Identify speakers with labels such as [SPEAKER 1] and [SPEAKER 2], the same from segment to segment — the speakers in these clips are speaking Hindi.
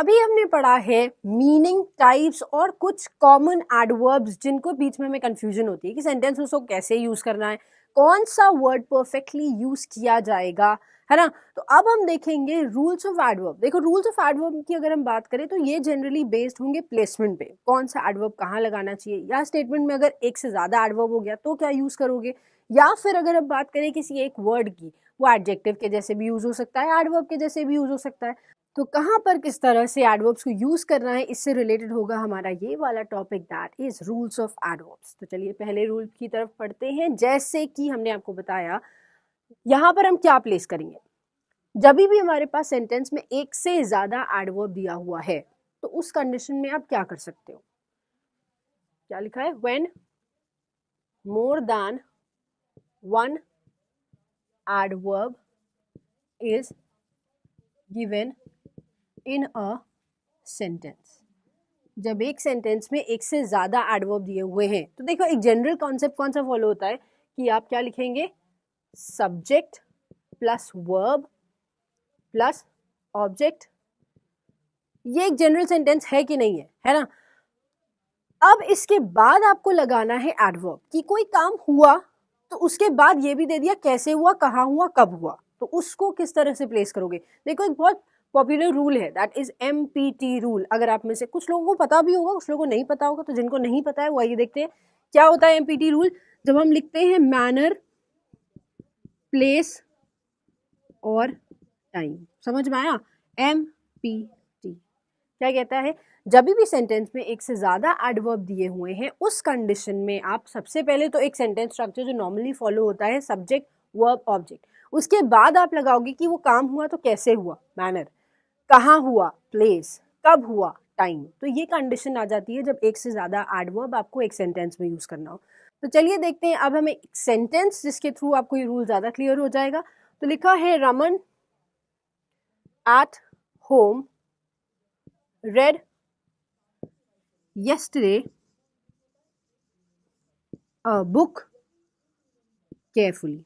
[SPEAKER 1] अभी हमने पढ़ा है मीनिंग, टाइप्स और कुछ कॉमन एडवर्ब्स जिनको बीच में हमें कंफ्यूजन होती है कि सेंटेंस में उसको कैसे यूज करना है, कौन सा वर्ड परफेक्टली यूज किया जाएगा, है ना। तो अब हम देखेंगे रूल्स ऑफ एडवर्ब। देखो, रूल्स ऑफ एडवर्ब की अगर हम बात करें तो ये जनरली बेस्ड होंगे प्लेसमेंट पे, कौन सा एडवर्ब कहाँ लगाना चाहिए, या स्टेटमेंट में अगर एक से ज्यादा एडवर्ब हो गया तो क्या यूज करोगे, या फिर अगर हम बात करें किसी एक वर्ड की, वो एडजेक्टिव के जैसे भी यूज हो सकता है, एडवर्ब के जैसे भी यूज हो सकता है। तो कहाँ पर किस तरह से एडवर्ब्स को यूज करना है, इससे रिलेटेड होगा हमारा ये वाला topic, that is rules of adverbs. तो चलिए पहले रूल की तरफ पढ़ते हैं। जैसे कि हमने आपको बताया, यहाँ पर हम क्या प्लेस करेंगे, जब भी हमारे पास सेंटेंस में एक से ज्यादा एडवर्ब दिया हुआ है तो उस कंडीशन में आप क्या कर सकते हो। क्या लिखा है, when more than one adverb is given in a sentence. जब एक सेंटेंस में एक से ज्यादा एडवर्ब दिए हुए हैं तो देखो, एक जनरल कॉन्सेप्ट कौन सा फॉलो होता है कि आप क्या लिखेंगे, subject plus verb plus object. ये एक जनरल सेंटेंस है कि नहीं है ना। अब इसके बाद आपको लगाना है एडवर्ब कि कोई काम हुआ तो उसके बाद ये भी दे दिया कैसे हुआ, कहाँ हुआ, कब हुआ, तो उसको किस तरह से प्लेस करोगे। देखो, एक बहुत पॉपुलर रूल है, दैट इज MPT रूल। अगर आप में से कुछ लोगों को पता भी होगा, कुछ लोगों को नहीं पता होगा, तो जिनको नहीं पता है वो आइए देखते हैं क्या होता है MPT रूल। जब हम लिखते हैं मैनर, प्लेस और टाइम, समझ में आया। MPT क्या कहता है, जब भी सेंटेंस में एक से ज्यादा एडवर्ब दिए हुए हैं उस कंडीशन में आप सबसे पहले तो एक सेंटेंस स्ट्रक्चर जो नॉर्मली फॉलो होता है, सब्जेक्ट वर्ब ऑब्जेक्ट, उसके बाद आप लगाओगे कि वो काम हुआ तो कैसे हुआ, मैनर, कहाँ हुआ, प्लेस, कब हुआ, टाइम। तो ये कंडीशन आ जाती है जब एक से ज्यादा एडवर्ब आपको एक सेंटेंस में यूज करना हो। तो चलिए देखते हैं अब हमें एक सेंटेंस जिसके थ्रू आपको ये रूल ज्यादा क्लियर हो जाएगा। तो लिखा है, Raman at home read yesterday a book carefully।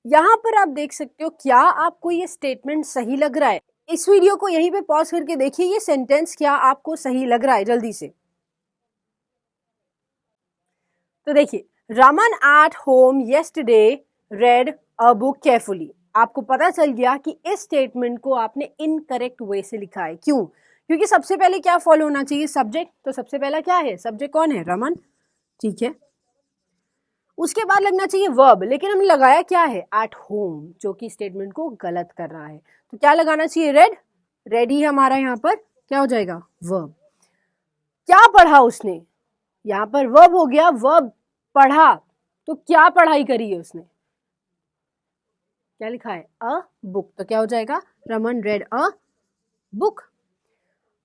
[SPEAKER 1] यहां पर आप देख सकते हो, क्या आपको ये स्टेटमेंट सही लग रहा है। इस वीडियो को यहीं पे पॉज करके देखिए, ये सेंटेंस क्या आपको सही लग रहा है जल्दी से। तो देखिए, Raman at home yesterday read a book carefully। आपको पता चल गया कि इस स्टेटमेंट को आपने इनकरेक्ट वे से लिखा है। क्यों? क्योंकि सबसे पहले क्या फॉलो होना चाहिए, सब्जेक्ट। तो सबसे पहला क्या है, सब्जेक्ट कौन है, रमन, ठीक है। उसके बाद लगना चाहिए वर्ब, लेकिन हमने लगाया क्या है, एट होम, जो कि स्टेटमेंट को गलत कर रहा है। तो क्या लगाना चाहिए, रेड। रेड ही हमारा यहाँ पर क्या हो जाएगा, वर्ब। क्या पढ़ा उसने, यहाँ पर वर्ब हो गया, वर्ब पढ़ा, तो क्या पढ़ाई करी है उसने, क्या लिखा है, अ बुक। तो क्या हो जाएगा, रमन रेड अ बुक।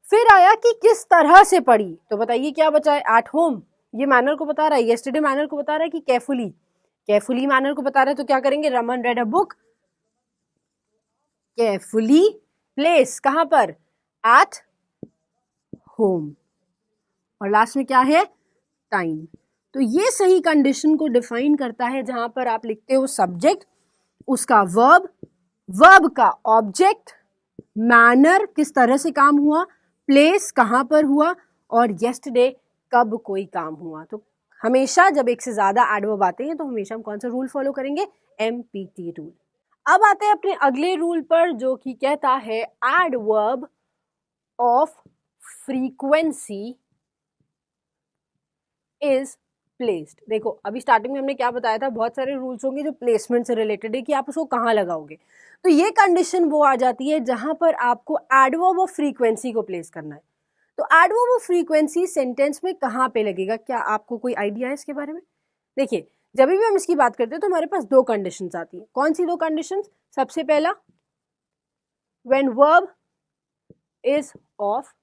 [SPEAKER 1] फिर आया कि किस तरह से पढ़ी, तो बताइए क्या बचा है, एट होम, ये मैनर को बता रहा है, येस्टरडे मैनर को बता रहा है कि केयरफुली, केयरफुली मैनर को बता रहा है। तो क्या करेंगे, Raman red a book carefully, place कहां पर, एट होम, और लास्ट में क्या है, टाइम। तो ये सही कंडीशन को डिफाइन करता है जहां पर आप लिखते हो सब्जेक्ट, उसका वर्ब, वर्ब का ऑब्जेक्ट, मैनर किस तरह से काम हुआ, प्लेस कहां पर हुआ, और येस्टरडे कब कोई काम हुआ। तो हमेशा जब एक से ज्यादा एडवर्ब आते हैं तो हमेशा हम कौन सा रूल फॉलो करेंगे, MPT रूल। अब आते हैं अपने अगले रूल पर, जो कि कहता है adverb of frequency is placed. देखो, अभी स्टार्टिंग में हमने क्या बताया था, बहुत सारे रूल्स होंगे जो प्लेसमेंट से रिलेटेड है कि आप उसको कहाँ लगाओगे। तो ये कंडीशन वो आ जाती है जहां पर आपको एडवर्ब ऑफ फ्रीक्वेंसी को प्लेस करना है। तो एडवर्ब ऑफ फ्रीक्वेंसी सेंटेंस में कहाँ पे लगेगा, क्या आपको कोई आइडिया है इसके बारे में। देखिए, जब भी हम इसकी बात करते हैं तो हमारे पास दो कंडीशंस आती है। कौन सी दो कंडीशंस, सबसे पहला, when verb is of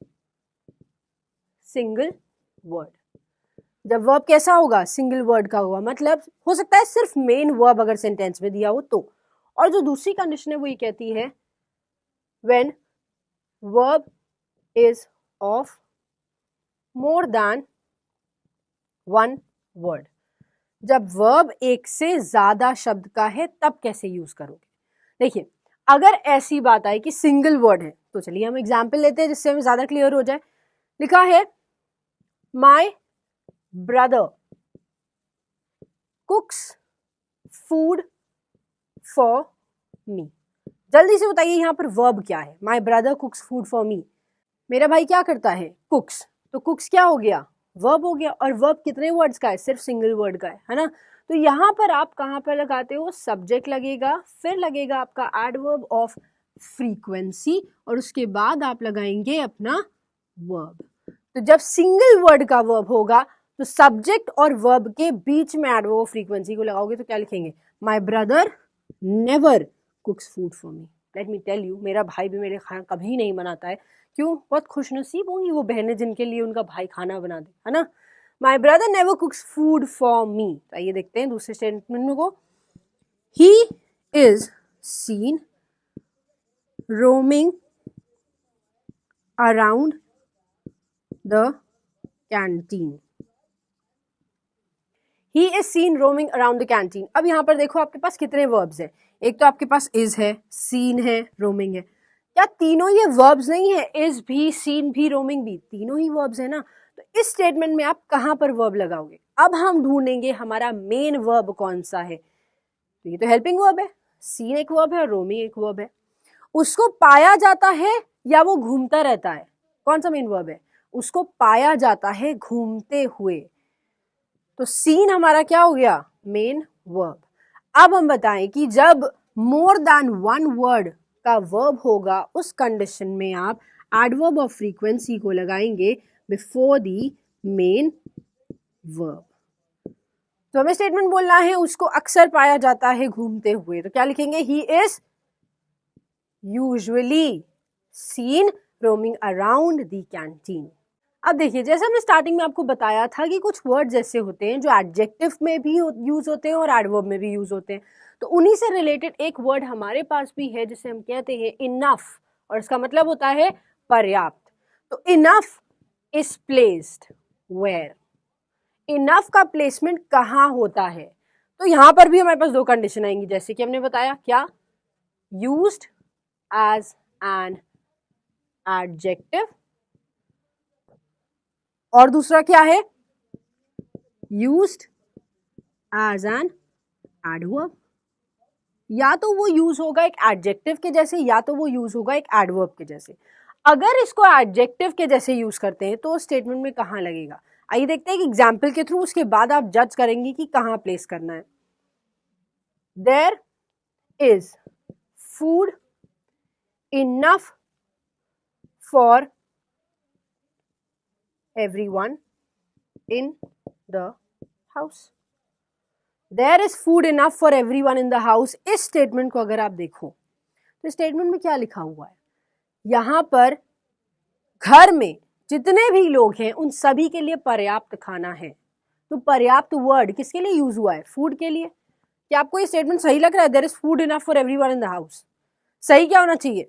[SPEAKER 1] single word. जब वर्ब कैसा होगा, सिंगल वर्ड का होगा, मतलब हो सकता है सिर्फ मेन वर्ब अगर सेंटेंस में दिया हो तो। और जो दूसरी कंडीशन है वो ये कहती है, when verb is of more than one word. जब वर्ब एक से ज्यादा शब्द का है तब कैसे यूज करोगे। देखिए, अगर ऐसी बात आए कि सिंगल वर्ड है तो चलिए हम एग्जाम्पल लेते हैं जिससे हमें ज्यादा क्लियर हो जाए। लिखा है माई ब्रदर कुक्स फूड फॉर मी। जल्दी से बताइए यहाँ पर वर्ब क्या है। माई ब्रदर कुक्स फूड फॉर मी, मेरा भाई क्या करता है, कुक्स। तो कुक्स क्या हो गया, वर्ब हो गया। और वर्ब कितने वर्ड्स का है, सिर्फ सिंगल वर्ड का है ना। तो यहाँ पर आप कहाँ पर लगाते हो, सब्जेक्ट लगेगा, फिर लगेगा आपका एडवर्ब ऑफ फ्रीक्वेंसी, और उसके बाद आप लगाएंगे अपना वर्ब। तो जब सिंगल वर्ड का वर्ब होगा तो सब्जेक्ट और वर्ब के बीच में एडवर्ब ऑफ फ्रीक्वेंसी को लगाओगे तो क्या लिखेंगे, my brother never cooks food for me. Let me tell you, मेरा भाई भी मेरे खाना कभी नहीं बनाता है। क्यों, बहुत खुशनसीब होंगी वो बहनें जिनके लिए उनका भाई खाना बना दे, है ना। माई brother never cooks food for मी। आइए देखते हैं दूसरे स्टेटमेंट को। He is seen roaming around the canteen. He is seen roaming around the canteen. अब यहाँ पर देखो आपके पास कितने वर्ब्स हैं। एक तो आपके पास इज है, सीन है, रोमिंग है। क्या तीनों ये वर्ब्स नहीं है, इज भी, सीन भी, रोमिंग भी, तीनों ही वर्ब्स है ना। तो इस स्टेटमेंट में आप कहाँ पर वर्ब लगाओगे। अब हम ढूंढेंगे हमारा मेन वर्ब कौन सा है। तो ये तो हेल्पिंग वर्ब है, सीन एक वर्ब है और रोमिंग एक वर्ब है। उसको पाया जाता है या वो घूमता रहता है, कौन सा मेन वर्ब है, उसको पाया जाता है घूमते हुए। तो सीन हमारा क्या हो गया, मेन वर्ब। अब हम बताएं कि जब मोर देन वन वर्ड का वर्ब होगा उस कंडीशन में आप एडवर्ब ऑफ फ्रीक्वेंसी को लगाएंगे बिफोर द मेन वर्ब। तो हमें स्टेटमेंट बोलना है उसको अक्सर पाया जाता है घूमते हुए, तो क्या लिखेंगे, he is usually scene roaming around the canteen. अब देखिए, जैसे हमने स्टार्टिंग में आपको बताया था कि कुछ वर्ड्स ऐसे होते हैं जो एडजेक्टिव में भी यूज होते हैं और एडवर्ब में भी यूज होते हैं। तो उन्हीं से रिलेटेड एक वर्ड हमारे पास भी है जिसे हम कहते हैं इनफ, और इसका मतलब होता है पर्याप्त। तो enough is placed where, enough का प्लेसमेंट कहाँ होता है। तो यहां पर भी हमारे पास दो कंडीशन आएंगी, जैसे कि हमने बताया, क्या, यूज्ड एज एन एडजेक्टिव, और दूसरा क्या है, यूज्ड एज एन एडवर्ब। या तो वो यूज होगा एक एडजेक्टिव के जैसे या तो वो यूज होगा एक एडवर्ब के जैसे। अगर इसको एडजेक्टिव के जैसे यूज करते हैं तो स्टेटमेंट में कहां लगेगा। आइए देखते हैं कि एग्जाम्पल के थ्रू, उसके बाद आप जज करेंगे कि कहां प्लेस करना है। There is food enough for everyone in the house। There is food enough for everyone in the house. इस स्टेटमेंट को अगर आप देखो तो स्टेटमेंट में क्या लिखा हुआ है, यहां पर घर में जितने भी लोग हैं उन सभी के लिए पर्याप्त खाना है। तो पर्याप्त वर्ड किसके लिए यूज हुआ है, फूड के लिए। क्या आपको ये स्टेटमेंट सही लग रहा है, there is food enough for everyone in the house. सही क्या होना चाहिए,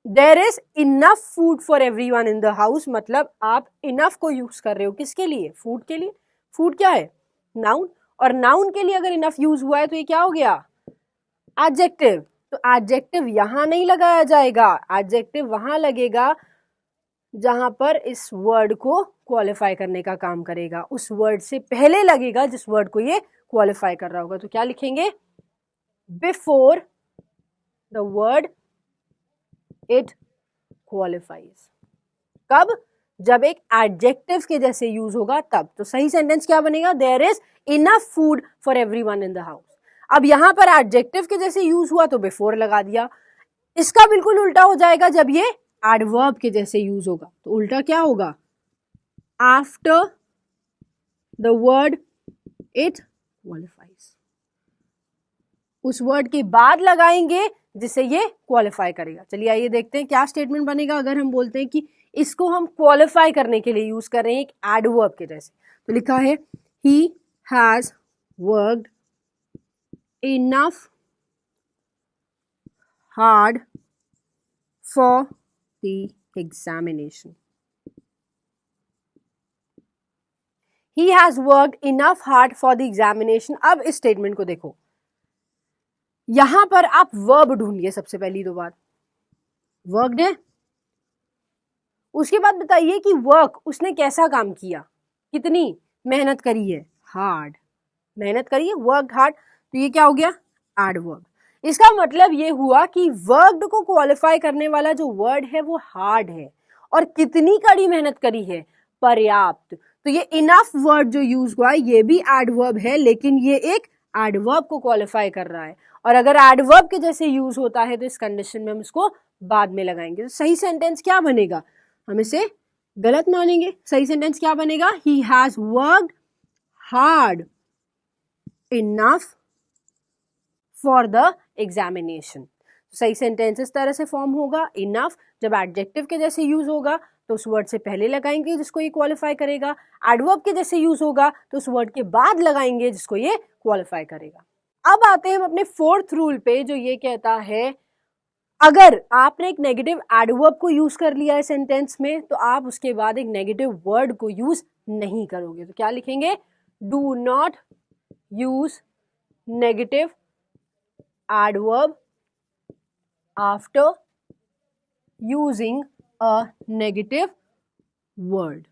[SPEAKER 1] there is enough food for everyone in the house, मतलब आप इनफ को यूज कर रहे हो किसके लिए, फूड के लिए। फूड क्या है, नाउन, और नाउन के लिए अगर इनफ यूज हुआ है तो ये क्या हो गया, एडजेक्टिव। तो एडजेक्टिव यहां नहीं लगाया जाएगा, एडजेक्टिव वहां लगेगा जहां पर इस वर्ड को क्वालिफाई करने का काम करेगा, उस वर्ड से पहले लगेगा जिस वर्ड को ये क्वालिफाई कर रहा होगा। तो क्या लिखेंगे, before the word it qualifies. कब, जब एक एडजेक्टिव के जैसे यूज होगा तब। तो सही सेंटेंस क्या बनेगा, there is enough food for everyone in the house. अब यहां पर एडजेक्टिव के जैसे यूज हुआ तो बिफोर लगा दिया। इसका बिल्कुल उल्टा हो जाएगा जब ये एडवर्ब के जैसे यूज होगा, तो उल्टा क्या होगा, after the word it qualifies. उस वर्ड के बाद लगाएंगे जिसे ये क्वालिफाई करेगा। चलिए आइए देखते हैं क्या स्टेटमेंट बनेगा अगर हम बोलते हैं कि इसको हम क्वालिफाई करने के लिए यूज कर रहे हैं एक एडवर्ब के जैसे। तो लिखा है, he has worked enough hard for the examination. He has worked enough hard for the examination. अब इस स्टेटमेंट को देखो, यहां पर आप वर्ब ढूंढिए सबसे पहली तो बात, वर्कड है। उसके बाद बताइए कि वर्क उसने कैसा काम किया, कितनी मेहनत करी है, हार्ड, मेहनत करी है, वर्क हार्ड। तो ये क्या हो गया, एडवर्ब। इसका मतलब ये हुआ कि वर्कड को क्वालिफाई करने वाला जो वर्ड है वो हार्ड है, और कितनी कड़ी मेहनत करी है, पर्याप्त। तो ये इनफ वर्ड जो यूज हुआ है ये भी एडवर्ब है, लेकिन ये एक एडवर्ब को क्वालिफाई कर रहा है, और अगर एडवर्ब के जैसे यूज होता है तो इस कंडीशन में हम इसको बाद में लगाएंगे। तो सही सेंटेंस क्या बनेगा, हम इसे गलत मानेंगे। सही सेंटेंस क्या बनेगा, he has worked hard enough for the examination. सही सेंटेंस इस तरह से फॉर्म होगा, इनफ जब एडजेक्टिव के जैसे यूज होगा तो उस वर्ड से पहले लगाएंगे जिसको ये क्वालिफाई करेगा, एडवर्ब के जैसे यूज होगा तो उस वर्ड के बाद लगाएंगे जिसको ये क्वालिफाई करेगा। अब आते हैं हम अपने फोर्थ रूल पे, जो ये कहता है अगर आपने एक नेगेटिव एडवर्ब को यूज कर लिया है सेंटेंस में तो आप उसके बाद एक नेगेटिव वर्ड को यूज नहीं करोगे। तो क्या लिखेंगे, do not use negative adverb after using a negative word.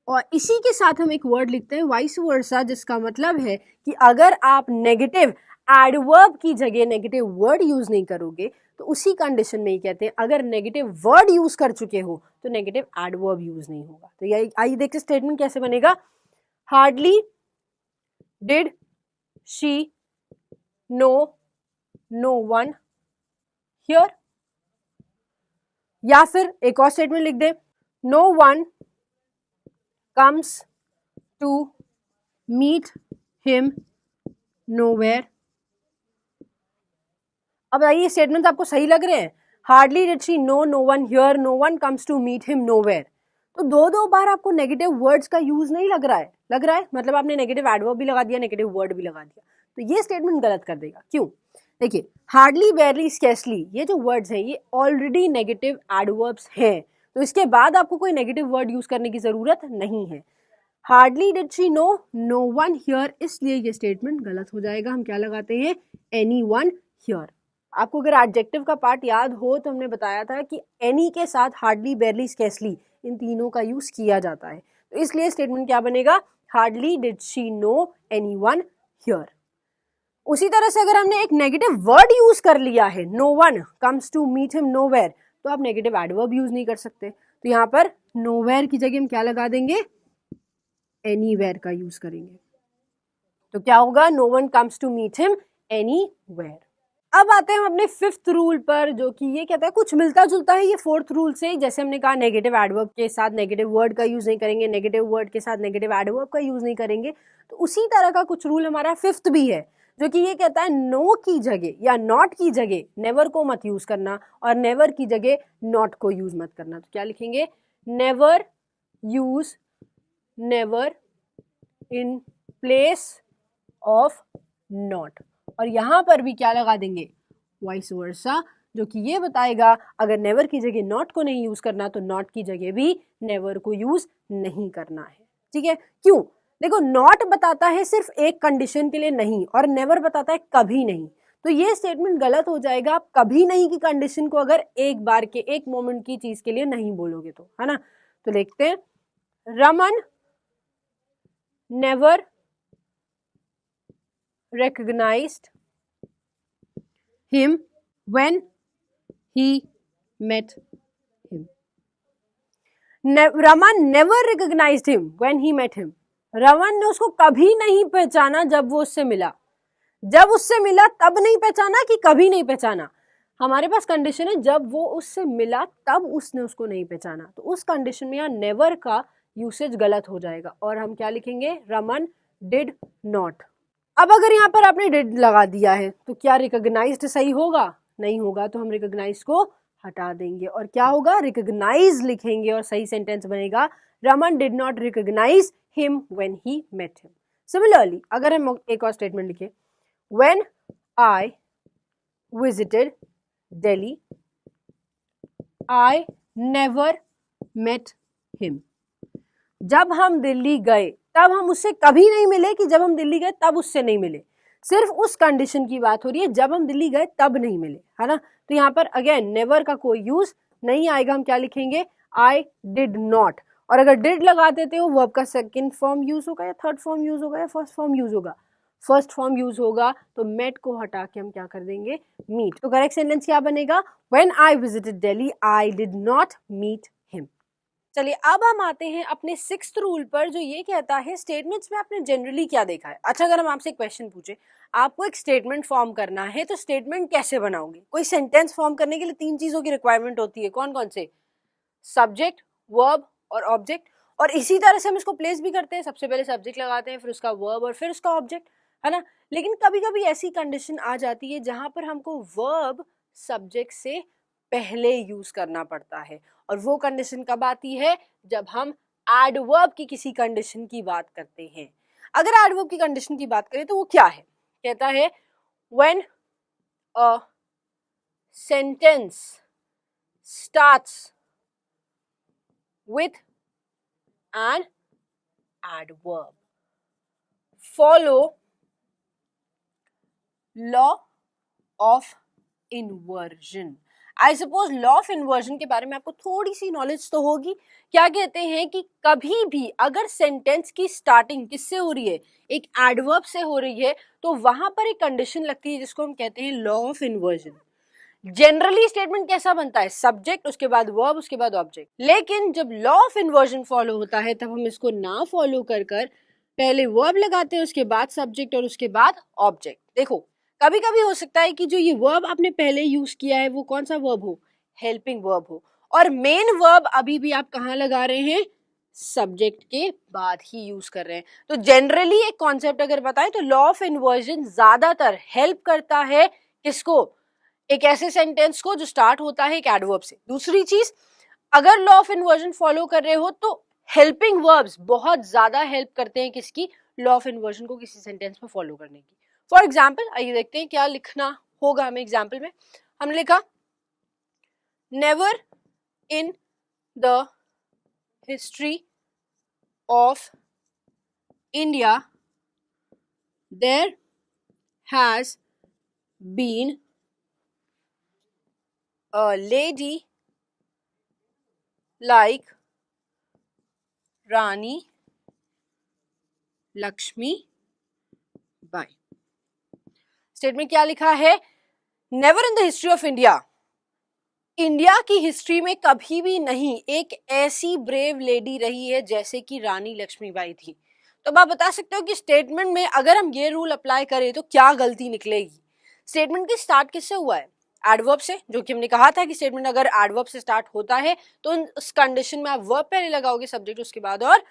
[SPEAKER 1] और इसी के साथ हम एक वर्ड लिखते हैं वाइस वर्सा, जिसका मतलब है कि अगर आप नेगेटिव एडवर्ब की जगह नेगेटिव वर्ड यूज नहीं करोगे तो उसी कंडीशन में ही कहते हैं अगर नेगेटिव वर्ड यूज कर चुके हो तो नेगेटिव एडवर्ब यूज नहीं होगा। तो ये आइए देखते स्टेटमेंट कैसे बनेगा, hardly did she know no one here, या फिर एक और स्टेटमेंट लिख दे, no one comes to meet him nowhere। अब ये स्टेटमेंट आपको सही लग रहे हैं, hardly did she know no one here, no one comes to meet him nowhere. तो दो बार आपको नेगेटिव वर्ड्स का यूज नहीं लग रहा है, मतलब आपने नेगेटिव एडवर्ब भी लगा दिया, नेगेटिव वर्ड भी लगा दिया, तो ये स्टेटमेंट गलत कर देगा। क्यों, देखिए हार्डली, बेयरली, स्कैर्सली ये जो वर्ड्स हैं ये ऑलरेडी नेगेटिव एडवर्ब्स हैं, तो इसके बाद आपको कोई नेगेटिव वर्ड यूज करने की जरूरत नहीं है। Hardly did she know no one here, इसलिए ये स्टेटमेंट गलत हो जाएगा। हम क्या लगाते हैं, एनी वन हियर। आपको अगर एडजेक्टिव का पार्ट याद हो तो हमने बताया था कि एनी के साथ हार्डली, बेयरली, स्कैर्सली इन तीनों का यूज किया जाता है, तो इसलिए स्टेटमेंट क्या बनेगा, hardly did she no any one here. उसी तरह से अगर हमने एक नेगेटिव वर्ड यूज कर लिया है, no one comes to meet him nowhere, तो आप नेगेटिव एडवर्ब यूज नहीं कर सकते, तो यहाँ पर नोवेयर की जगह हम क्या लगा देंगे, एनीवेयर का यूज करेंगे। तो क्या होगा, no one comes to meet him anywhere. अब आते हैं हम अपने फिफ्थ रूल पर, जो कि ये कहता है कुछ मिलता जुलता है ये फोर्थ रूल से। जैसे हमने कहा नेगेटिव एडवर्ब के साथ नेगेटिव वर्ड का यूज नहीं करेंगे, नेगेटिव वर्ड के साथ नेगेटिव एडवर्ब का यूज नहीं करेंगे, तो उसी तरह का कुछ रूल हमारा फिफ्थ भी है, जो कि ये कहता है नो की जगह या नॉट की जगह नेवर को मत यूज करना, और नेवर की जगह नॉट को यूज मत करना। तो क्या लिखेंगे, never use never in place of not, और यहां पर भी क्या लगा देंगे, वाइस वर्सा, जो कि ये बताएगा अगर नेवर की जगह नॉट को नहीं यूज करना तो नॉट की जगह भी नेवर को यूज नहीं करना है। ठीक है, क्यों, देखो नॉट बताता है सिर्फ एक कंडीशन के लिए नहीं, और नेवर बताता है कभी नहीं, तो ये स्टेटमेंट गलत हो जाएगा। आप कभी नहीं की कंडीशन को अगर एक बार के एक मोमेंट की चीज के लिए नहीं बोलोगे तो, है ना। तो लिखते हैं, Raman never recognized him when he met him. Raman never recognized him when he met him. Raman ने उसको कभी नहीं पहचाना जब वो उससे मिला, जब उससे मिला तब नहीं पहचाना कि कभी नहीं पहचाना। हमारे पास कंडीशन है जब वो उससे मिला तब उसने उसको नहीं पहचाना, तो उस कंडीशन में यहाँ नेवर का यूसेज गलत हो जाएगा, और हम क्या लिखेंगे, रमन डिड नॉट। अब अगर यहाँ पर आपने डिड लगा दिया है तो क्या रिकॉग्नाइज्ड सही होगा, नहीं होगा, तो हम रिकॉग्नाइज को हटा देंगे और क्या होगा, रिकॉग्नाइज लिखेंगे, और सही सेंटेंस बनेगा, Raman did not recognise him when he met him. Similarly अगर हम एक और स्टेटमेंट लिखे, when I visited Delhi I never met him. जब हम दिल्ली गए तब हम उससे कभी नहीं मिले कि जब हम दिल्ली गए तब उससे नहीं मिले, सिर्फ उस कंडीशन की बात हो रही है जब हम दिल्ली गए तब नहीं मिले, है ना। तो यहाँ पर अगेन नेवर का कोई यूज नहीं आएगा, हम क्या लिखेंगे, आई डिड नॉट। और अगर डिड लगा देते हो वर्ब का सेकंड फॉर्म यूज होगा या थर्ड फॉर्म यूज होगा या फर्स्ट फॉर्म यूज होगा, फर्स्ट फॉर्म यूज होगा, तो मेट को हटा के हम क्या कर देंगे, मीट। तो करेक्ट सेंटेंस क्या बनेगा, when I visited Delhi I did not meet him. चलिए अब हम आते हैं अपने 6th रूल पर, जो ये कहता है स्टेटमेंट्स में आपने जनरली क्या देखा है। अच्छा, अगर हम आपसे एक क्वेश्चन पूछे, आपको एक स्टेटमेंट फॉर्म करना है तो स्टेटमेंट कैसे बनाओगे। कोई सेंटेंस फॉर्म करने के लिए 3 चीजों की रिक्वायरमेंट होती है, कौन कौन से, सब्जेक्ट, वर्ब और ऑब्जेक्ट। और इसी तरह से हम इसको प्लेस भी करते हैं, सबसे पहले सब्जेक्ट लगाते हैं, फिर उसका वर्ब और फिर उसका ऑब्जेक्ट, है ना। लेकिन कभी कभी ऐसी कंडीशन आ जाती है जहां पर हमको वर्ब सब्जेक्ट से पहले यूज करना पड़ता है, और वो कंडीशन कब आती है, जब हम एडवर्ब की किसी कंडीशन की बात करते हैं। अगर एडवर्ब की कंडीशन की बात करें तो वो क्या है, कहता है when a sentence starts with an adverb, follow law of inversion। I suppose law of inversion के बारे में आपको थोड़ी सी नॉलेज तो होगी। क्या कहते हैं कि कभी भी अगर सेंटेंस की स्टार्टिंग किससे हो रही है, एक एडवर्ब से हो रही है, तो वहां पर एक कंडीशन लगती है जिसको हम कहते हैं law of inversion. Generally statement कैसा बनता है, सब्जेक्ट उसके बाद वर्ब उसके बाद ऑब्जेक्ट, लेकिन जब लॉ ऑफ इन्वर्जन फॉलो होता है तब हम इसको ना फॉलो कर पहले वर्ब लगाते हैं, उसके बाद सब्जेक्ट और उसके बाद ऑब्जेक्ट। देखो कभी कभी हो सकता है कि जो ये वर्ब आपने पहले यूज किया है वो कौन सा वर्ब हो, हेल्पिंग वर्ब हो, और मेन वर्ब अभी भी आप कहाँ लगा रहे हैं, सब्जेक्ट के बाद ही यूज कर रहे हैं। तो जनरली एक कॉन्सेप्ट अगर बताएं तो लॉ ऑफ इन्वर्जन ज्यादातर हेल्प करता है किसको, एक ऐसे सेंटेंस को जो स्टार्ट होता है एक एडवर्ब से। दूसरी चीज, अगर लॉ ऑफ इन्वर्जन फॉलो कर रहे हो तो हेल्पिंग वर्ब्स बहुत ज्यादा हेल्प करते हैं किसकी, लॉ ऑफ इन्वर्जन को किसी सेंटेंस में फॉलो करने की। फॉर एग्जाम्पल आइए देखते हैं क्या लिखना होगा हमें एग्जाम्पल में। हमने लिखा never in the history of India there has been a lady like Rani Lakshmi Bai। Statement क्या लिखा है, never in the history of India, India की हिस्ट्री में कभी भी नहीं एक ऐसी ब्रेव लेडी रही है जैसे कि रानी लक्ष्मीबाई थी। तो आप बता सकते हो कि स्टेटमेंट में अगर हम ये रूल अप्लाई करें तो क्या गलती निकलेगी। स्टेटमेंट की स्टार्ट किससे हुआ है, एडवर्ब से, जो कि हमने कहा था कि स्टेटमेंट अगर एडवर्ब से स्टार्ट होता है तो उस कंडीशन में आप वर्ब पहले लगाओगे, सब्जेक्ट उसके बाद और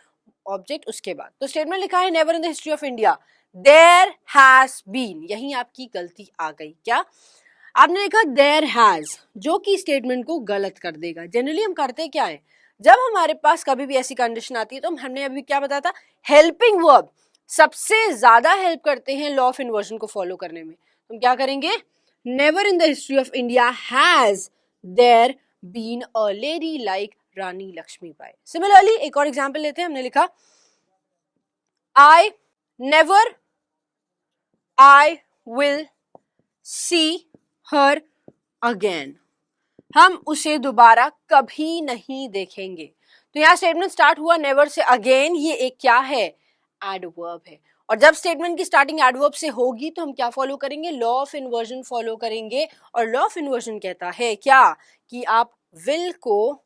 [SPEAKER 1] ऑब्जेक्ट उसके बाद। तो स्टेटमेंट लिखा है never in the history of India there has been, यही आपकी गलती आ गई। क्या आपने लिखा देयर हैज, जो कि स्टेटमेंट को गलत कर देगा। जनरली हम करते क्या है, जब हमारे पास कभी भी ऐसी कंडीशन आती है तो हमने अभी क्या बताया था, हेल्पिंग वर्ब सबसे ज्यादा हेल्प करते हैं लॉ ऑफ इन्वर्जन को फॉलो करने में। हम क्या करेंगे, never in the history of India has there been a lady like Rani Lakshmibai. Similarly एक और एग्जाम्पल लेते हैं। हमने लिखा I never I will see her again, हम उसे दोबारा कभी नहीं देखेंगे। तो यहाँ स्टेटमेंट स्टार्ट हुआ नेवर से, अगेन ये एक क्या है, एडवर्ब है। और जब स्टेटमेंट की स्टार्टिंग एडवर्ब से होगी तो हम क्या फॉलो करेंगे, लॉ ऑफ इन्वर्जन फॉलो करेंगे। और लॉ ऑफ इन्वर्जन कहता है क्या, कि आप विल को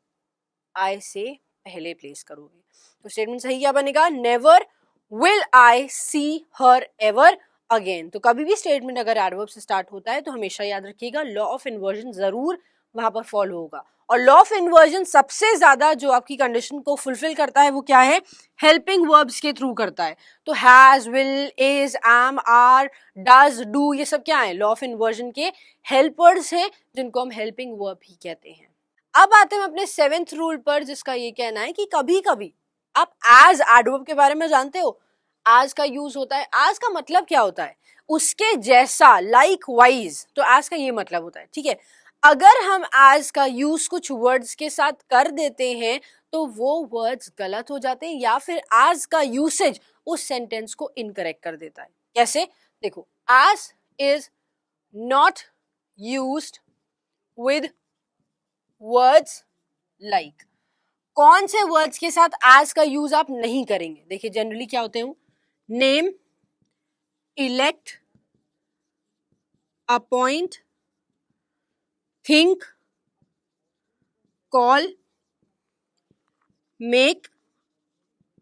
[SPEAKER 1] आई से पहले प्लेस करोगे। तो स्टेटमेंट सही क्या बनेगा, never will I see her ever again. तो कभी भी स्टेटमेंट अगर एडवर्ब से स्टार्ट होता है तो हमेशा याद रखिएगा लॉ ऑफ इन्वर्जन जरूर वहां पर फॉलो होगा। और लॉ ऑफ इन्वर्जन सबसे ज्यादा जो आपकी कंडीशन को फुलफिल करता है वो क्या है, हेल्पिंग वर्ब्स के थ्रू करता है। तो has, will, is, am, are, does, do, ये सब क्या है, लॉ ऑफ इन्वर्जन के हेल्पर्स हैं जिनको हम हेल्पिंग वर्ब ही कहते हैं। अब आते हैं अपने 7th रूल पर, जिसका ये कहना है कि कभी कभी आप एज एडवर्ब के बारे में जानते हो, एज का यूज होता है। एज का मतलब क्या होता है, उसके जैसा, लाइक वाइज। तो एज का ये मतलब होता है, ठीक है। अगर हम एज का यूज कुछ वर्ड्स के साथ कर देते हैं तो वो वर्ड्स गलत हो जाते हैं, या फिर एज का यूसेज उस सेंटेंस को इनकरेक्ट कर देता है। कैसे, देखो, as is not used with words like, कौन से वर्ड्स के साथ as का यूज आप नहीं करेंगे? देखिए जनरली क्या होते हैं, name, elect, appoint, think, call, make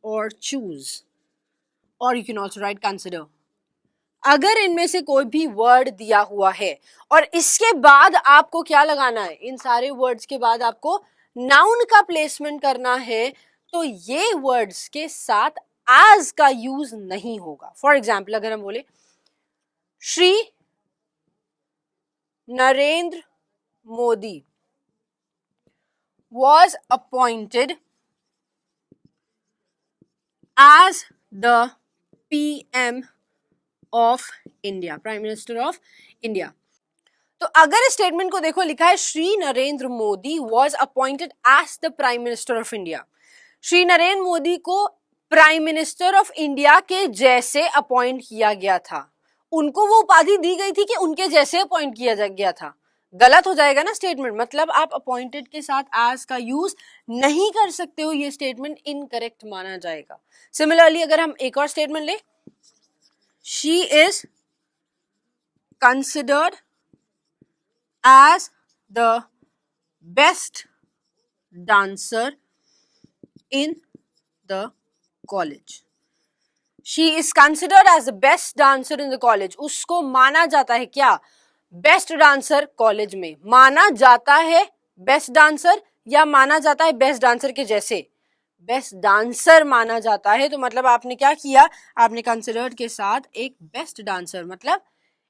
[SPEAKER 1] और चूज, और you can also write consider. अगर इनमें से कोई भी वर्ड दिया हुआ है और इसके बाद आपको क्या लगाना है, इन सारे वर्ड्स के बाद आपको नाउन का प्लेसमेंट करना है, तो ये वर्ड्स के साथ as का यूज नहीं होगा। फॉर एग्जाम्पल अगर हम बोले Shri Narendra Modi was appointed as the PM of India, prime minister of India. तो अगर इस स्टेटमेंट को देखो, लिखा है Shri Narendra Modi was appointed as the prime minister of India. Shri Narendra Modi को प्राइम मिनिस्टर ऑफ इंडिया के जैसे अपॉइंट किया गया था, उनको वो उपाधि दी गई थी कि उनके जैसे अपॉइंट किया गया था। गलत हो जाएगा ना स्टेटमेंट, मतलब आप अपॉइंटेड के साथ as का यूज नहीं कर सकते हो, ये स्टेटमेंट इनकरेक्ट माना जाएगा। सिमिलरली अगर हम एक और स्टेटमेंट ले, she is considered as the best dancer in the college. She is considered as the best dancer in the college. उसको माना जाता है क्या, बेस्ट डांसर कॉलेज में। माना जाता है बेस्ट डांसर या माना जाता है बेस्ट डांसर के जैसे? बेस्ट डांसर माना जाता है। तो मतलब आपने क्या किया, आपने कंसिडर्ड के साथ एक बेस्ट डांसर मतलब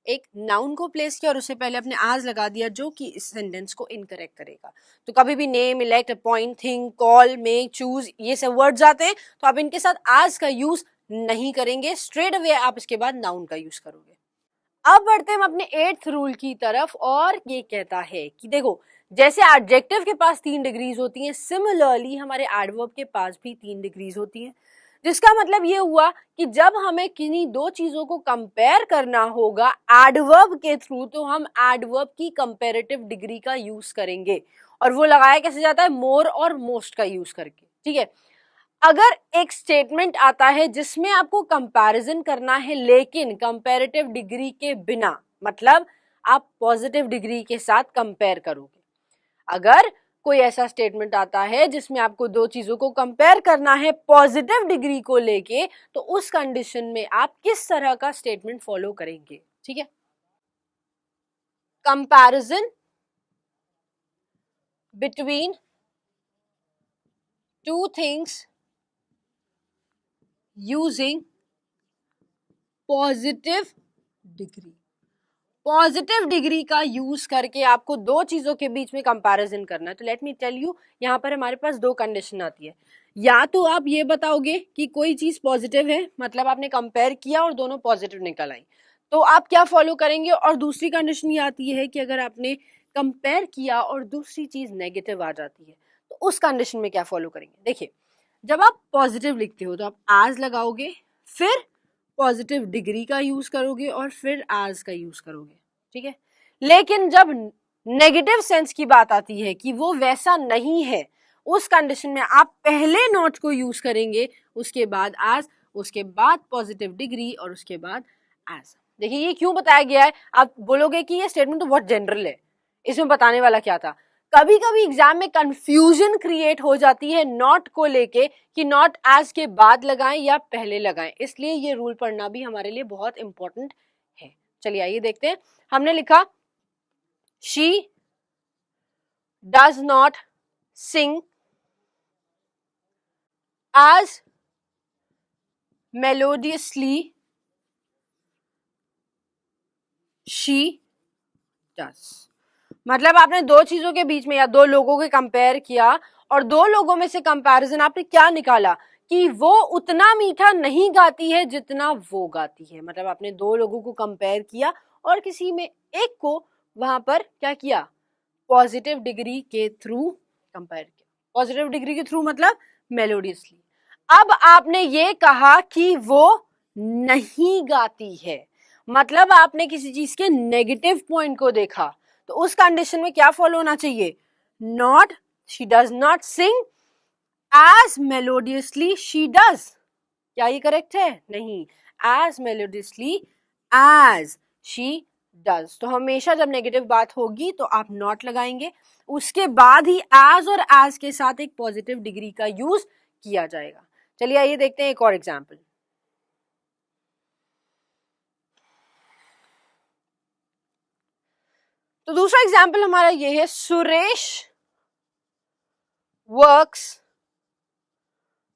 [SPEAKER 1] एक नाउन को प्लेस किया और उससे पहले अपने आज लगा दिया, जो कि इस सेंटेंस को इनकरेक्ट करेगा। तो कभी भी name, elect, appoint, think, call, make, choose, ये सब वर्ड्स आते हैं तो आप इनके साथ आज का यूज नहीं करेंगे, स्ट्रेट अवे आप इसके बाद नाउन का यूज करोगे। अब बढ़ते हैं हम अपने 8th रूल की तरफ, और ये कहता है कि देखो, जैसे एडजेक्टिव के पास 3 डिग्रीज होती हैं, सिमिलरली हमारे एडवर्ब के पास भी 3 डिग्रीज होती हैं। जिसका मतलब ये हुआ कि जब हमें किन्हीं दो चीजों को कंपेयर करना होगा एडवर्ब के थ्रू, तो हम एडवर्ब की कंपेरेटिव डिग्री का यूज करेंगे, और वो लगाया कैसे जाता है, मोर और मोस्ट का यूज करके। ठीक है, अगर एक स्टेटमेंट आता है जिसमें आपको कंपैरिजन करना है लेकिन कंपैरेटिव डिग्री के बिना, मतलब आप पॉजिटिव डिग्री के साथ कंपेयर करोगे। अगर कोई ऐसा स्टेटमेंट आता है जिसमें आपको दो चीजों को कंपेयर करना है पॉजिटिव डिग्री को लेके, तो उस कंडीशन में आप किस तरह का स्टेटमेंट फॉलो करेंगे? ठीक है, comparison between two things using positive degree. Positive degree का यूज करके आपको दो चीजों के बीच में कंपैरिजन करना है। तो लेट मी टेल यू, यहाँ पर हमारे पास दो कंडीशन आती है। या तो आप ये बताओगे कि कोई चीज पॉजिटिव है, मतलब आपने कंपेयर किया और दोनों पॉजिटिव निकल आई, तो आप क्या फॉलो करेंगे। और दूसरी कंडीशन ये आती है कि अगर आपने कंपेयर किया और दूसरी चीज नेगेटिव आ जाती है, तो उस कंडीशन में क्या फॉलो करेंगे। देखिए, जब आप पॉजिटिव लिखते हो तो आप आज लगाओगे, फिर पॉजिटिव डिग्री का यूज करोगे और फिर आज का यूज करोगे। ठीक है, लेकिन जब नेगेटिव सेंस की बात आती है कि वो वैसा नहीं है, उस कंडीशन में आप पहले नॉट को यूज करेंगे, उसके बाद आज, उसके बाद पॉजिटिव डिग्री और उसके बाद आज। देखिए ये क्यों बताया गया है। आप बोलोगे कि ये स्टेटमेंट तो बहुत जनरल है, इसमें बताने वाला क्या था। कभी कभी एग्जाम में कंफ्यूजन क्रिएट हो जाती है नॉट को लेके कि नॉट एज के बाद लगाएं या पहले लगाएं, इसलिए ये रूल पढ़ना भी हमारे लिए बहुत इंपॉर्टेंट है। चलिए आइए देखते हैं। हमने लिखा she does not sing as melodiously she does। मतलब आपने दो चीजों के बीच में या दो लोगों के कंपेयर किया और दो लोगों में से कंपैरिजन आपने क्या निकाला कि वो उतना मीठा नहीं गाती है जितना वो गाती है। मतलब आपने दो लोगों को कंपेयर किया और किसी में एक को वहां पर क्या किया, पॉजिटिव डिग्री के थ्रू कंपेयर किया। पॉजिटिव डिग्री के थ्रू मतलब मेलोडियसली। अब आपने ये कहा कि वो नहीं गाती है, मतलब आपने किसी चीज के नेगेटिव पॉइंट को देखा, तो उस कंडीशन में क्या फॉलो होना चाहिए? Not, she does not sing as melodiously she does. क्या ये करेक्ट है? नहीं, as melodiously as she does. तो हमेशा जब नेगेटिव बात होगी तो आप नॉट लगाएंगे, उसके बाद ही एज और एज के साथ एक पॉजिटिव डिग्री का यूज किया जाएगा। चलिए आइए देखते हैं एक और एग्जाम्पल। तो दूसरा एग्जाम्पल हमारा ये है, Suresh works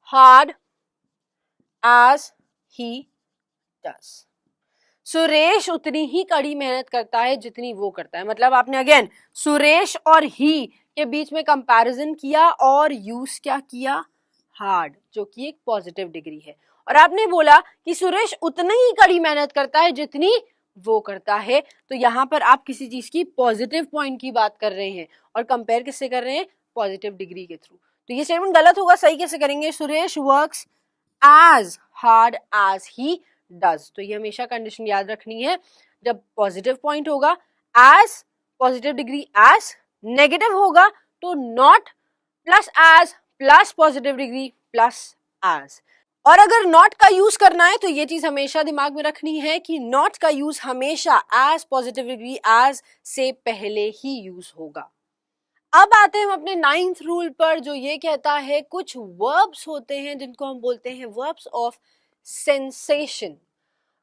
[SPEAKER 1] hard as he does. Suresh उतनी ही कड़ी मेहनत करता है जितनी वो करता है। मतलब आपने अगेन सुरेश और ही के बीच में कंपैरिजन किया और यूज क्या किया? हार्ड, जो कि एक पॉजिटिव डिग्री है। और आपने बोला कि सुरेश उतनी ही कड़ी मेहनत करता है जितनी वो करता है, तो यहां पर आप किसी चीज की पॉजिटिव पॉइंट की बात कर रहे हैं और कंपेयर किससे कर रहे हैं? पॉजिटिव डिग्री के थ्रू। तो ये स्टेटमेंट गलत होगा, सही कैसे करेंगे? Suresh works as hard as he does. तो ये हमेशा कंडीशन याद रखनी है, जब पॉजिटिव पॉइंट होगा as positive degree as, negative होगा तो not plus as plus positive degree plus as. और अगर नॉट का यूज करना है तो ये चीज हमेशा दिमाग में रखनी है कि नॉट का यूज हमेशा एज पॉजिटिव डिग्री एज से पहले ही यूज होगा। अब आते हैं हम अपने 9th रूल पर, जो ये कहता है कुछ वर्ब्स होते हैं जिनको हम बोलते हैं वर्ब्स ऑफ सेंसेशन।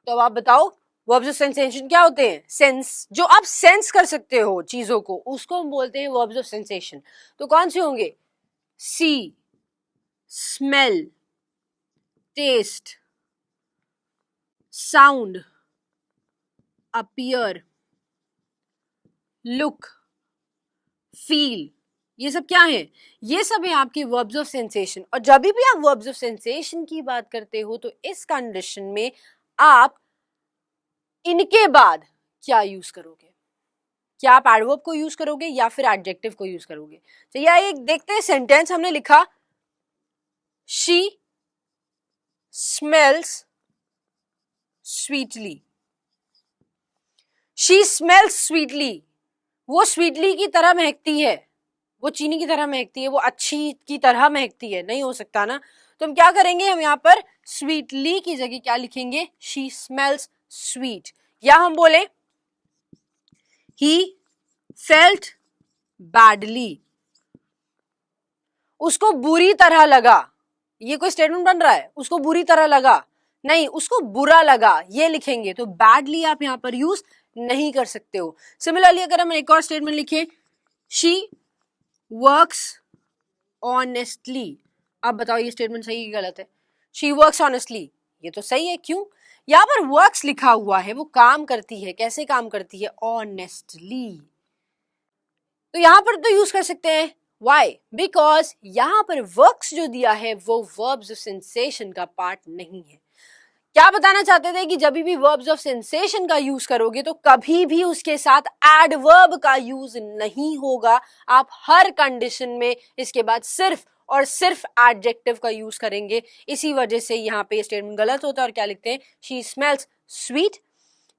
[SPEAKER 1] तो अब आप बताओ वर्ब्स ऑफ सेंसेशन क्या होते हैं? सेंस, जो आप सेंस कर सकते हो चीजों को, उसको हम बोलते हैं वर्ब्स ऑफ सेंसेशन। तो कौन से होंगे? See, smell, taste, sound, appear, look, feel. ये सब क्या है? ये सब है आपके वर्ब्स ऑफ सेंसेशन। और जब भी आप वर्ब्स ऑफ सेंसेशन की बात करते हो तो इस कंडीशन में आप इनके बाद क्या यूज करोगे? क्या आप एडवर्ब को यूज करोगे या फिर एडजेक्टिव को यूज करोगे? तो यह एक देखते हैं सेंटेंस। हमने लिखा she smells sweetly. She smells sweetly, वो स्वीटली की तरह महकती है, वो चीनी की तरह महकती है, वो अच्छी की तरह महकती है। नहीं हो सकता ना। तो हम क्या करेंगे? हम यहाँ पर स्वीटली की जगह क्या लिखेंगे? She smells sweet. या हम बोले ही फेल्ट बैडली, उसको बुरी तरह लगा। ये कोई स्टेटमेंट बन रहा है? उसको बुरी तरह लगा नहीं, उसको बुरा लगा, ये लिखेंगे। तो बैडली आप यहां पर यूज नहीं कर सकते हो। सिमिलरली अगर हम एक और स्टेटमेंट लिखें, शी वर्क्स ऑनेस्टली। अब बताओ ये स्टेटमेंट सही है गलत है? शी वर्क्स ऑनेस्टली, ये तो सही है। क्यों? यहाँ पर वर्क्स लिखा हुआ है, वो काम करती है। कैसे काम करती है? ऑनेस्टली। तो यहां पर तो यूज कर सकते हैं। वाई? बिकॉज यहां पर वर्क्स जो दिया है वो वर्ब्स ऑफ सेंसेशन का पार्ट नहीं है। क्या बताना चाहते थे कि जब भी वर्ब्स ऑफ सेंसेशन का यूज करोगे तो कभी भी उसके साथ एडवर्ब का यूज नहीं होगा। आप हर कंडीशन में इसके बाद सिर्फ और सिर्फ एडजेक्टिव का यूज करेंगे। इसी वजह से यहाँ पे स्टेटमेंट गलत होता है। और क्या लिखते हैं? She smells sweet,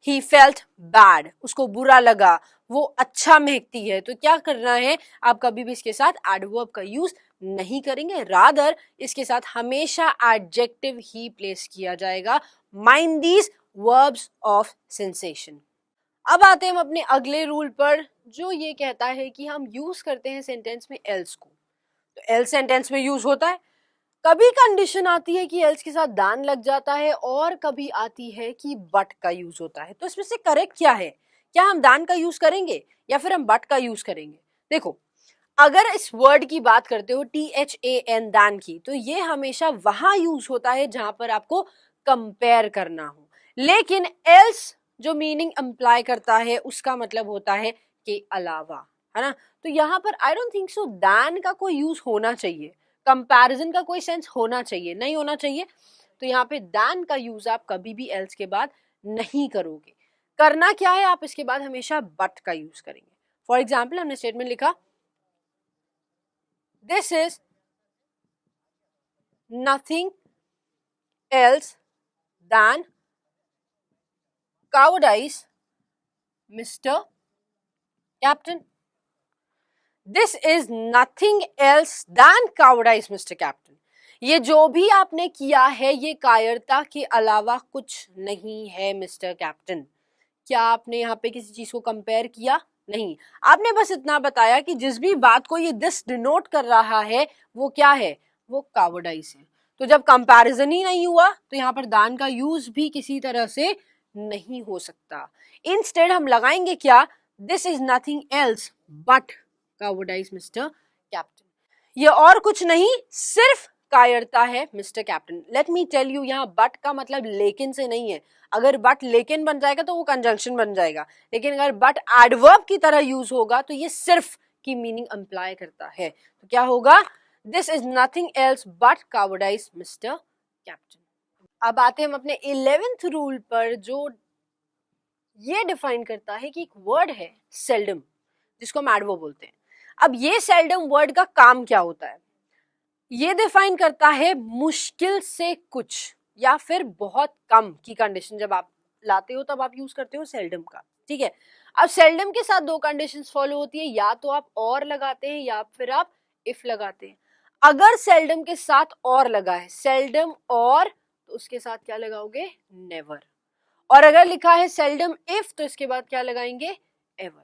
[SPEAKER 1] he felt bad, उसको बुरा लगा, वो अच्छा महकती है। तो क्या करना है? आप कभी भी इसके साथ एडवर्ब का यूज नहीं करेंगे, रादर इसके साथ हमेशा एडजेक्टिव ही प्लेस किया जाएगा। Mind these verbs of sensation. अब आते हैं हम अपने अगले रूल पर, जो ये कहता है कि हम यूज करते हैं सेंटेंस में एल्स को। तो एल्स सेंटेंस में यूज होता है। कभी कंडीशन आती है कि एल्स के साथ दान लग जाता है और कभी आती है कि बट का यूज होता है। तो इसमें से करेक्ट क्या है? क्या हम दान का यूज करेंगे या फिर हम बट का यूज करेंगे? देखो, अगर इस वर्ड की बात करते हो THAN, दान की, तो ये हमेशा वहां यूज होता है जहां पर आपको कंपेयर करना हो। लेकिन एल्स जो मीनिंग अप्लाई करता है उसका मतलब होता है के अलावा, है ना। तो यहां पर आई डोंट थिंक सो दान का कोई यूज होना चाहिए, कंपैरिजन का कोई सेंस होना चाहिए, नहीं होना चाहिए। तो यहाँ पे दान का यूज आप कभी भी एल्स के बाद नहीं करोगे। करना क्या है? आप इसके बाद हमेशा बट का यूज करेंगे। फॉर एग्जाम्पल हमने स्टेटमेंट लिखा, this is nothing else than cowardice Mr. Captain. This is nothing else than cowardice Mr. Captain. ये जो भी आपने किया है ये कायरता के अलावा कुछ नहीं है मिस्टर कैप्टन। क्या आपने यहाँ पे किसी चीज को कंपेयर किया? नहीं, आपने बस इतना बताया कि जिस भी बात को ये दिस डिनोट कर रहा है वो क्या है, वो कावर्डाइज है। तो जब कंपैरिजन ही नहीं हुआ तो यहाँ पर दान का यूज भी किसी तरह से नहीं हो सकता। इंस्टेड हम लगाएंगे क्या, this is nothing else but cowardice mister captain. ये और कुछ नहीं सिर्फ कायरता है mister captain. Let me tell you, यहाँ बट का मतलब लेकिन से नहीं है। अगर बट लेकिन बन जाएगा तो वो कंजंक्शन बन जाएगा, लेकिन अगर बट एडवर्ब की तरह यूज होगा तो ये सिर्फ की मीनिंग इंप्लाई करता है। तो क्या होगा, this is nothing else but cowardice mister captain. अब आते हैं हम अपने 11th रूल पर, जो ये डिफाइन करता है कि एक वर्ड है सेल्डम, जिसको हम एडवर्ब बोलते हैं। अब ये सेल्डम वर्ड का काम क्या होता है, ये डिफाइन करता है मुश्किल से कुछ या फिर बहुत कम की कंडीशन जब आप लाते हो तब आप यूज करते हो सेल्डम का। ठीक है, अब सेल्डम के साथ दो कंडीशंस फॉलो होती है, या तो आप और लगाते हैं या फिर आप इफ लगाते हैं। अगर सेल्डम के साथ और लगा है, सेल्डम और, तो उसके साथ क्या लगाओगे, नेवर। और अगर लिखा है सेल्डम इफ तो इसके बाद क्या लगाएंगे, एवर।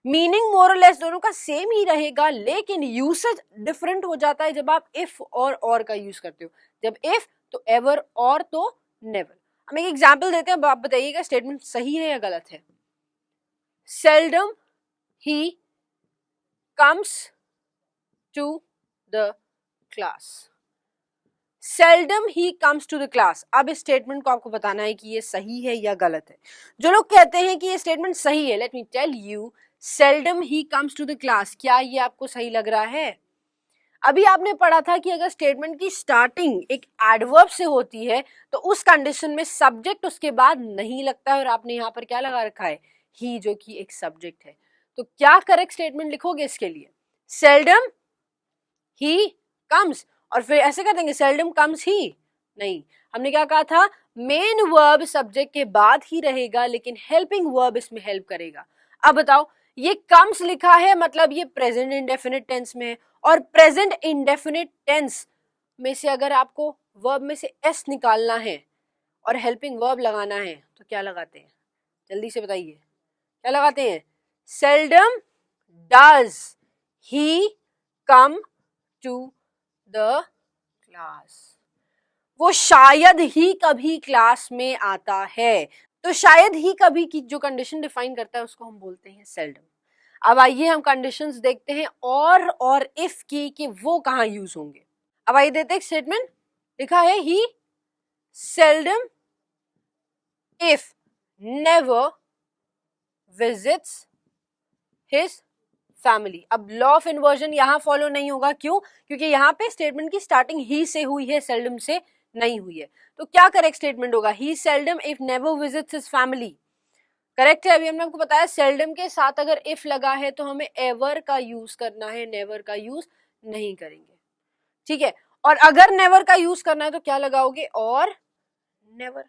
[SPEAKER 1] मीनिंग मोर और लेस दोनों का सेम ही रहेगा, लेकिन यूसेज डिफरेंट हो जाता है जब आप इफ और का यूज करते हो। जब इफ तो एवर, और तो नेवर। हम एक एग्जांपल देते हैं, आप बताइएगा स्टेटमेंट सही है या गलत है। Seldom he comes to the class. Seldom he comes to the class. अब इस स्टेटमेंट को आपको बताना है कि ये सही है या गलत है। जो लोग कहते हैं कि ये स्टेटमेंट सही है, let me tell you, seldom he comes to the class, क्या ये आपको सही लग रहा है? अभी आपने पढ़ा था कि अगर स्टेटमेंट की स्टार्टिंग एक एडवर्ब से होती है तो उस कंडीशन में सब्जेक्ट उसके बाद नहीं लगता है, और आपने यहाँ पर क्या लगा रखा है, ही, जो कि एक सब्जेक्ट है। तो क्या करेक्ट स्टेटमेंट लिखोगे इसके लिए, सेल्डम ही कम्स, और फिर ऐसे कर देंगे सेल्डम कम्स ही? नहीं, हमने क्या कहा था, मेन वर्ब सब्जेक्ट के बाद ही रहेगा, लेकिन हेल्पिंग वर्ब इसमें हेल्प करेगा। अब बताओ, ये कम्स लिखा है मतलब ये प्रेजेंट इंडेफिनिट टेंस में है, और प्रेजेंट इंडेफिनिट टेंस में से अगर आपको वर्ब में से एस निकालना है और हेल्पिंग वर्ब लगाना है तो क्या लगाते हैं, जल्दी से बताइए, क्या लगाते हैं? Seldom does he come to the class. वो शायद ही कभी क्लास में आता है। तो शायद ही कभी की जो कंडीशन डिफाइन करता है उसको हम बोलते हैं सेल्डम। अब आइए हम कंडीशंस देखते हैं और इफ की कि वो कहाँ यूज होंगे। अब आइए देते हैं स्टेटमेंट, लिखा है he seldom if never visits his family. अब लॉ ऑफ इन्वर्जन यहां फॉलो नहीं होगा, क्यों? क्योंकि यहाँ पे स्टेटमेंट की स्टार्टिंग ही से हुई है, सेल्डम से नहीं हुई है। तो क्या करेक्ट स्टेटमेंट होगा, he seldom if never visits his family. Correct है। अभी हमने आपको बताया सेल्डम के साथ अगर इफ लगा है तो हमें एवर का यूज करना है, नेवर का यूज नहीं करेंगे। ठीक है, और अगर नेवर का यूज करना है तो क्या लगाओगे, और नेवर।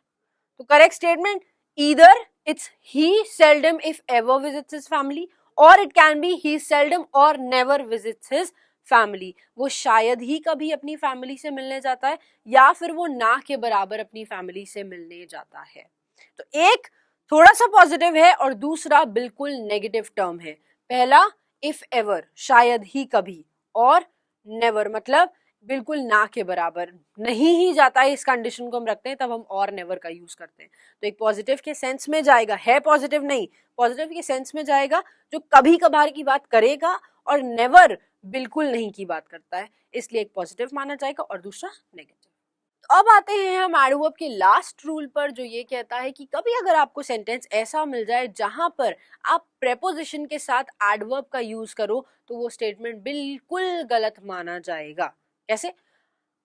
[SPEAKER 1] तो correct statement either it's he seldom if ever visits his family, और it can be he seldom और नेवर विजिट्स हिज फैमिली। वो शायद ही कभी अपनी फैमिली से मिलने जाता है, या फिर वो ना के बराबर अपनी फैमिली से मिलने जाता है। तो एक थोड़ा सा पॉजिटिव है और दूसरा बिल्कुल नेगेटिव टर्म है। पहला इफ एवर, शायद ही कभी, और नेवर मतलब बिल्कुल ना के बराबर, नहीं ही जाता है, इस कंडीशन को हम रखते हैं तब हम और नेवर का यूज करते हैं। तो एक पॉजिटिव के सेंस में जाएगा, है पॉजिटिव नहीं, पॉजिटिव के सेंस में जाएगा, जो कभी कभार की बात करेगा, और नेवर बिल्कुल नहीं की बात करता है, इसलिए एक पॉजिटिव माना जाएगा और दूसरा नेगेटिव। तो अब आते हैं हम एडवर्ब के लास्ट रूल पर, जो ये कहता है कि कभी अगर आपको सेंटेंस ऐसा मिल जाए जहां पर आप प्रेपोजिशन के साथ एडवर्ब का यूज करो तो वो स्टेटमेंट बिल्कुल गलत माना जाएगा। कैसे?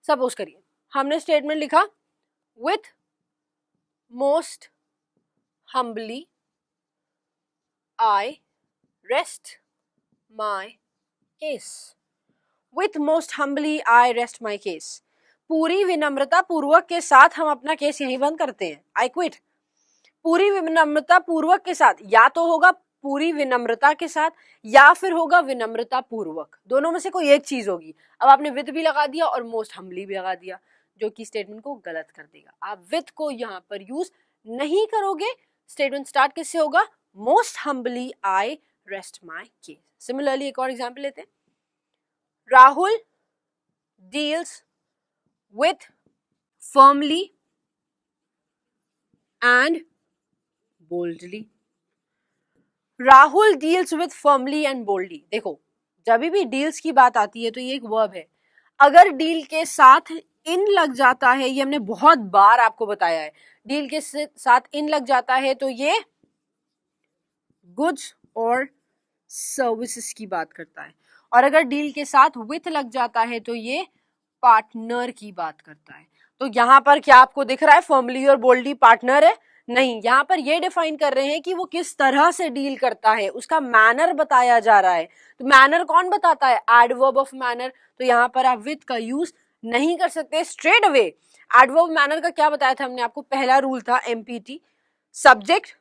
[SPEAKER 1] सपोज करिए हमने स्टेटमेंट लिखा, with most humbly I rest my case. With most humbly I rest my case, पूरी विनम्रता पूर्वक के साथ हम अपना केस यहीं बंद करते हैं, आई क्विट। पूरी विनम्रता पूर्वक के साथ, या तो होगा पूरी विनम्रता के साथ या फिर होगा विनम्रता पूर्वक, दोनों में से कोई एक चीज होगी। अब आपने विद भी लगा दिया और मोस्ट हम्बली भी लगा दिया, जो कि स्टेटमेंट को गलत कर देगा। आप विद को यहाँ पर यूज नहीं करोगे। स्टेटमेंट स्टार्ट किससे होगा? Most humbly I rest my case. Similarly एक और एग्जाम्पल लेते हैं। Rahul deals with firmly and boldly. Rahul deals with firmly and boldly. देखो, जब भी डील्स की बात आती है तो ये एक वर्ब है। अगर डील के साथ इन लग जाता है, ये हमने बहुत बार आपको बताया है, डील के साथ इन लग जाता है तो ये गुड्स और सर्विसेज की बात करता है, और अगर डील के साथ विथ लग जाता है तो ये पार्टनर की बात करता है। तो यहाँ पर क्या आपको दिख रहा है फर्मली और बोल्डली पार्टनर है? नहीं, यहाँ पर ये डिफाइन कर रहे हैं कि वो किस तरह से डील करता है, उसका मैनर बताया जा रहा है। तो मैनर कौन बताता है? Adverb of manner. तो यहाँ पर आप विथ का यूज नहीं कर सकते स्ट्रेट अवे। एडवर्ब मैनर का क्या बताया था हमने आपको? पहला रूल था एमपीटी, सब्जेक्ट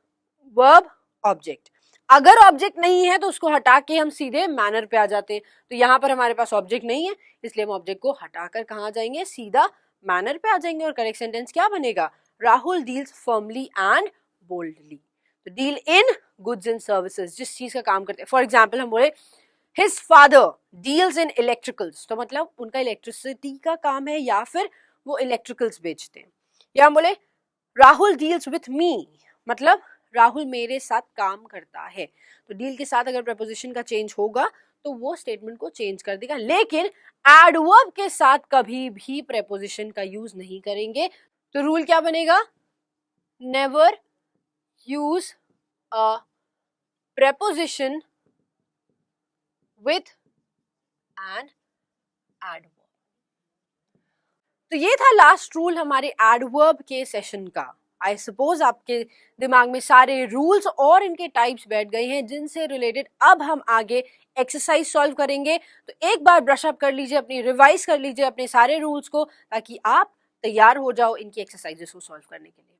[SPEAKER 1] वर्ब ऑब्जेक्ट। अगर ऑब्जेक्ट नहीं है तो उसको हटा के हम सीधे मैनर पे आ जाते हैं। तो यहाँ पर हमारे पास ऑब्जेक्ट नहीं है, इसलिए हम ऑब्जेक्ट को हटाकर कहाँ जाएंगे? सीधा मैनर पे आ जाएंगे। और करेक्ट सेंटेंस क्या बनेगा? Rahul deals firmly and boldly. तो deal in goods and services, जिस चीज का काम करते हैं। फॉर एग्जाम्पल हम बोले his father deals in electricals, तो मतलब उनका इलेक्ट्रिसिटी का काम है या फिर वो इलेक्ट्रिकल्स बेचते हैं। या हम बोले राहुल डील्स विथ मी, मतलब राहुल मेरे साथ काम करता है। तो डील के साथ अगर प्रपोजिशन का चेंज होगा तो वो स्टेटमेंट को चेंज कर देगा, लेकिन एडवर्ब के साथ कभी भी प्रपोजिशन का यूज नहीं करेंगे। तो रूल क्या बनेगा? Never use a preposition with an adverb. तो ये था लास्ट रूल हमारे एडवर्ब के सेशन का। आई सपोज आपके दिमाग में सारे रूल्स और इनके टाइप्स बैठ गए हैं, जिनसे रिलेटेड अब हम आगे एक्सरसाइज सॉल्व करेंगे। तो एक बार ब्रश अप कर लीजिए, अपनी रिवाइज कर लीजिए अपने सारे रूल्स को, ताकि आप तैयार हो जाओ इनकी एक्सरसाइजेस को सॉल्व करने के लिए।